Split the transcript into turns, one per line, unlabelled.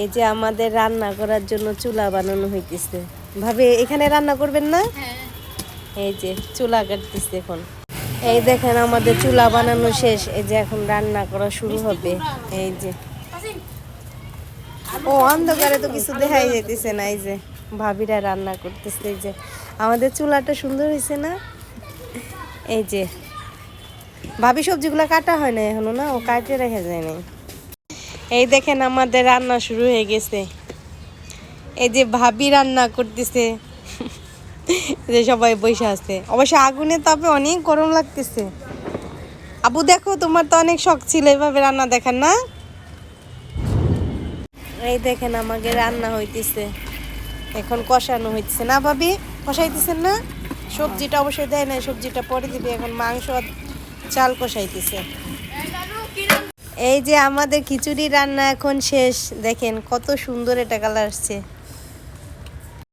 এই যে আমাদের রান্না করার জন্য চুলা বানানো হইতেছে। ভাবে এখানে রান্না করবেন না? এই যে চুলা কাটতেছে এখন। এই দেখেন আমাদের চুলা বানানো শেষ, এই যে এখন রান্না করা শুরু হবে। এই যে ও অন্ধকারে তো কিছু দেখাই যাইতেছে না। এই যে ভাবিরা রান্না করতেছে। এই যে আমাদের চুলাটা সুন্দর হয়েছে না? এই যে ভাবি সবজিগুলো কাটা হয় না এখনো, না ও কাটে রেখে যায় নাই। এই দেখেন আমাদের রান্না শুরু হয়ে গেছে। এই যে ভাবি রান্না করতেছে, যে সবাই বসে আছে। অবশ্য আগুনে তাপে অনেক গরম লাগতেছে। আবু দেখো, তোমার তো অনেক শখ ছিল এভাবে রান্না দেখার, না? এই দেখেন আমাকে রান্না হইতেছে, এখন কষানো হইতেছে না ভাবি? কষাইতেছেন না? সবজিটা অবশ্যই দেয় না, সবজিটা পরে দিবে। এখন মাংস চাল কষাইতেছে। এই যে আমাদের খিচুড়ি রান্না এখন শেষ। দেখেন কত সুন্দর এটা কালার আসছে।